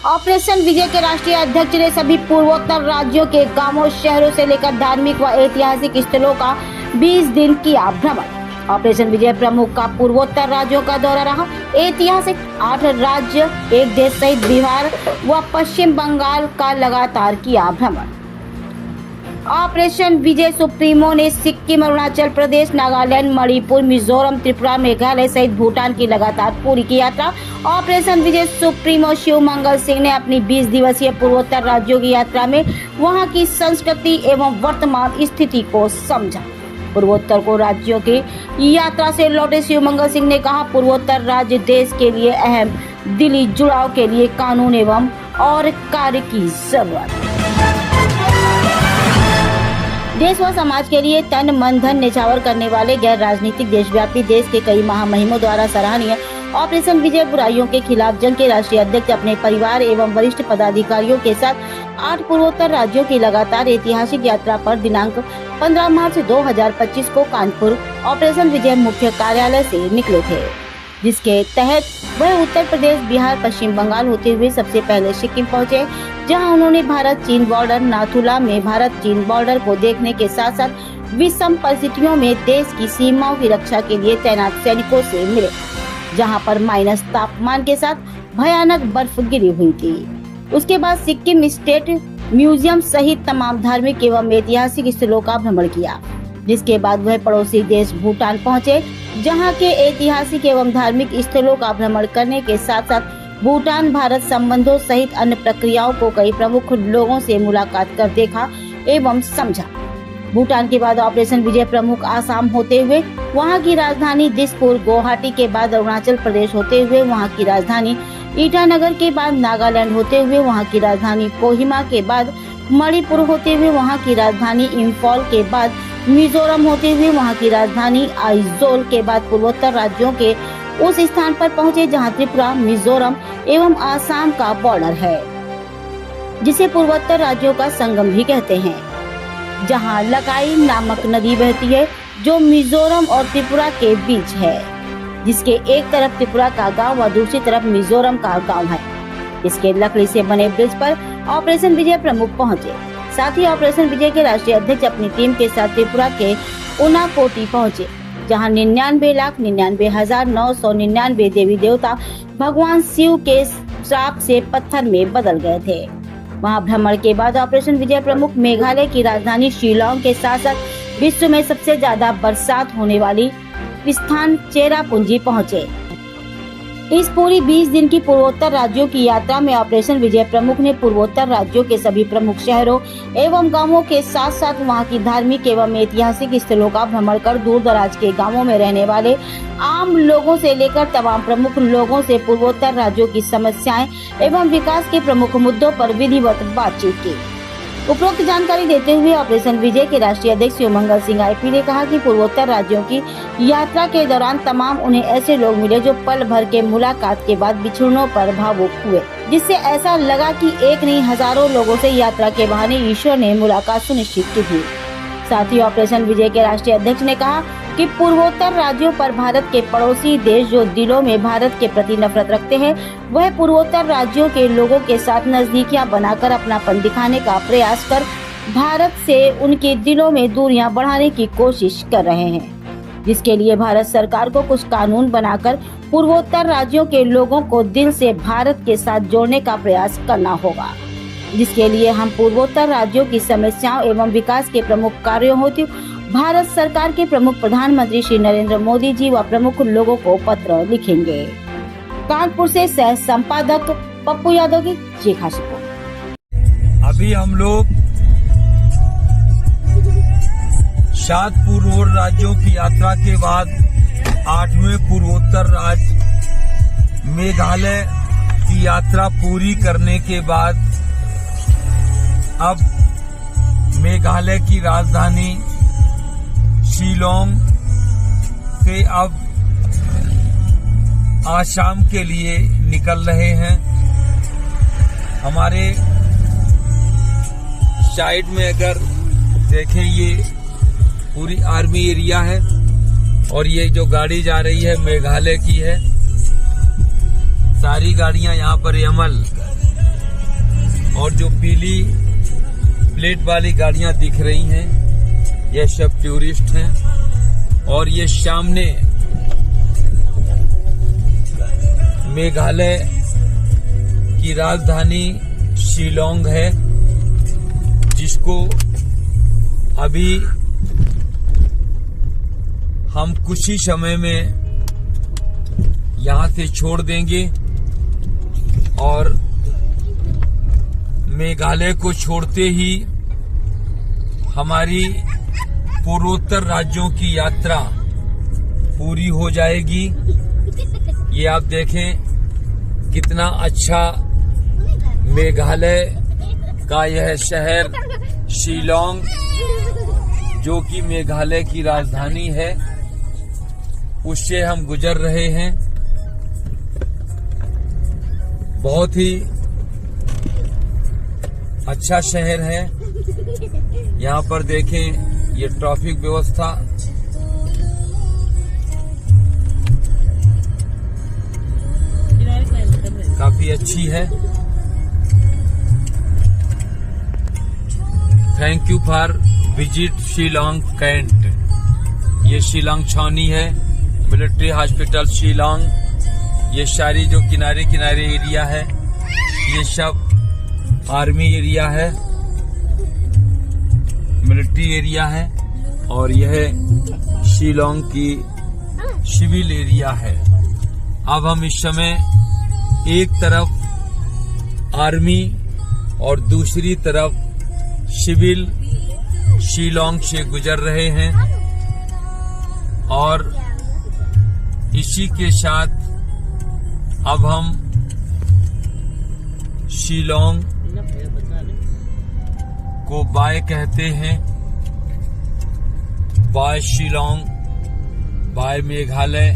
Operation विजय के राष्ट्रीय अध्यक्ष ने सभी पूर्वोत्तर राज्यों के गांवों, शहरों से लेकर धार्मिक व ऐतिहासिक स्थलों का 20 दिन किया भ्रमण। ऑपरेशन विजय प्रमुख का पूर्वोत्तर राज्यों का दौरा रहा। ऐतिहासिक 8 राज्य, एक देश सहित बिहार व पश्चिम बंगाल का लगातार किया भ्रमण। ऑपरेशन विजय सुप्रीमो ने सिक्किम, अरुणाचल प्रदेश, नागालैंड, मणिपुर, मिजोरम, त्रिपुरा, मेघालय सहित भूटान की लगातार पूरी की यात्रा। ऑपरेशन विजय सुप्रीमो शिव मंगल सिंह ने अपनी 20 दिवसीय पूर्वोत्तर राज्यों की यात्रा में वहां की संस्कृति एवं वर्तमान स्थिति को समझा। पूर्वोत्तर को राज्यों की यात्रा से लौटे शिव मंगल सिंह ने कहा, पूर्वोत्तर राज्य देश के लिए अहम दिली जुड़ाव के लिए कानून एवं और कार्य की जरूरत। देश व समाज के लिए तन मन धन न्यौछावर करने वाले गैर राजनीतिक देशव्यापी देश के कई महामहिमों द्वारा सराहनीय ऑपरेशन विजय बुराइयों के खिलाफ जंग के राष्ट्रीय अध्यक्ष अपने परिवार एवं वरिष्ठ पदाधिकारियों के साथ 8 पूर्वोत्तर राज्यों की लगातार ऐतिहासिक यात्रा पर दिनांक 15 मार्च 2025 को कानपुर ऑपरेशन विजय मुख्य कार्यालय से निकले थे, जिसके तहत वह उत्तर प्रदेश, बिहार, पश्चिम बंगाल होते हुए सबसे पहले सिक्किम पहुंचे, जहां उन्होंने भारत चीन बॉर्डर नाथुला में भारत चीन बॉर्डर को देखने के साथ साथ विषम परिस्थितियों में देश की सीमाओं की रक्षा के लिए तैनात सैनिकों से मिले, जहां पर माइनस तापमान के साथ भयानक बर्फ गिरी हुई थी। उसके बाद सिक्किम स्टेट म्यूजियम सहित तमाम धार्मिक एवं ऐतिहासिक स्थलों का भ्रमण किया, जिसके बाद वह पड़ोसी देश भूटान पहुंचे, जहां के ऐतिहासिक एवं धार्मिक स्थलों का भ्रमण करने के साथ साथ भूटान भारत संबंधों सहित अन्य प्रक्रियाओं को कई प्रमुख लोगों से मुलाकात कर देखा एवं समझा। भूटान के बाद ऑपरेशन विजय प्रमुख आसाम होते हुए वहां की राजधानी दिसपुर, गुवाहाटी के बाद अरुणाचल प्रदेश होते हुए वहां की राजधानी ईटानगर के बाद नागालैंड होते हुए वहां की राजधानी कोहिमा के बाद मणिपुर होते हुए वहां की राजधानी इम्फॉल के बाद मिजोरम होते हुए वहां की राजधानी आइजोल के बाद पूर्वोत्तर राज्यों के उस स्थान पर पहुंचे जहां त्रिपुरा, मिजोरम एवं आसाम का बॉर्डर है, जिसे पूर्वोत्तर राज्यों का संगम भी कहते हैं, जहां लकाई नामक नदी बहती है जो मिजोरम और त्रिपुरा के बीच है, जिसके एक तरफ त्रिपुरा का गांव व दूसरी तरफ मिजोरम का गांव है। इसके लकड़ी से बने ब्रिज पर ऑपरेशन विजय प्रमुख पहुंचे। साथ ही ऑपरेशन विजय के राष्ट्रीय अध्यक्ष अपनी टीम के साथ त्रिपुरा के उनाकोटी पहुंचे, जहां 99,99,999 देवी देवता भगवान शिव के श्राप से पत्थर में बदल गए थे। वहां भ्रमण के बाद ऑपरेशन विजय प्रमुख मेघालय की राजधानी शिलांग के साथ साथ विश्व में सबसे ज्यादा बरसात होने वाली स्थान चेरापूंजी पहुंचे। इस पूरी 20 दिन की पूर्वोत्तर राज्यों की यात्रा में ऑपरेशन विजय प्रमुख ने पूर्वोत्तर राज्यों के सभी प्रमुख शहरों एवं गांवों के साथ साथ वहां की धार्मिक एवं ऐतिहासिक स्थलों का भ्रमण कर दूर दराज के गांवों में रहने वाले आम लोगों से लेकर तमाम प्रमुख लोगों से पूर्वोत्तर राज्यों की समस्याएं एवं विकास के प्रमुख मुद्दों पर विधिवत बातचीत की। उपरोक्त जानकारी देते हुए ऑपरेशन विजय के राष्ट्रीय अध्यक्ष शिव मंगल सिंह आईपी ने कहा कि पूर्वोत्तर राज्यों की यात्रा के दौरान तमाम उन्हें ऐसे लोग मिले जो पल भर के मुलाकात के बाद बिछड़नों पर भावुक हुए, जिससे ऐसा लगा कि एक नहीं हजारों लोगों से यात्रा के बहाने ईश्वर ने मुलाकात सुनिश्चित की थी। साथ ही ऑपरेशन विजय के राष्ट्रीय अध्यक्ष ने कहा कि पूर्वोत्तर राज्यों पर भारत के पड़ोसी देश जो दिलों में भारत के प्रति नफरत रखते हैं, वह पूर्वोत्तर राज्यों के लोगों के साथ नजदीकियां बनाकर अपनापन दिखाने का प्रयास कर भारत से उनके दिलों में दूरियां बढ़ाने की कोशिश कर रहे हैं, जिसके लिए भारत सरकार को कुछ कानून बनाकर पूर्वोत्तर राज्यों के लोगों को दिल से भारत के साथ जोड़ने का प्रयास करना होगा, जिसके लिए हम पूर्वोत्तर राज्यों की समस्याओं एवं विकास के प्रमुख कार्यों हेतु भारत सरकार के प्रमुख प्रधानमंत्री श्री नरेंद्र मोदी जी व प्रमुख लोगों को पत्र लिखेंगे। कानपुर से सह संपादक पप्पू यादव की ये खास रिपोर्ट। अभी हम लोग 7 पूर्वोत्तर राज्यों की यात्रा के बाद 8वें पूर्वोत्तर राज्य मेघालय की यात्रा पूरी करने के बाद अब मेघालय की राजधानी शिलांग से अब आसाम के लिए निकल रहे हैं। हमारे साइड में अगर देखें, ये पूरी आर्मी एरिया है और ये जो गाड़ी जा रही है मेघालय की है। सारी गाड़ियां यहाँ पर यमल और जो पीली प्लेट वाली गाड़ियां दिख रही हैं ये सब टूरिस्ट हैं। और ये सामने मेघालय की राजधानी शिलोंग है, जिसको अभी हम कुछ ही समय में यहां से छोड़ देंगे और मेघालय को छोड़ते ही हमारी पूर्वोत्तर राज्यों की यात्रा पूरी हो जाएगी। ये आप देखें कितना अच्छा मेघालय का यह शहर शिलोंग, जो कि मेघालय की राजधानी है, उससे हम गुजर रहे हैं। बहुत ही अच्छा शहर है। यहाँ पर देखें ये ट्रैफिक व्यवस्था काफी अच्छी है। Thank you for visit Shillong cantt. ये शिलोंग छावनी है, मिलिट्री हॉस्पिटल शिलोंग। ये सारी जो किनारे किनारे एरिया है ये सब आर्मी एरिया है, मिलिट्री एरिया है। और यह शिलोंग की सिविल एरिया है। अब हम इस समय एक तरफ आर्मी और दूसरी तरफ सिविल शिलोंग से गुजर रहे हैं। और इसी के साथ अब हम शिलोंग को बाय कहते हैं। Bye Shillong, bye Meghalaya.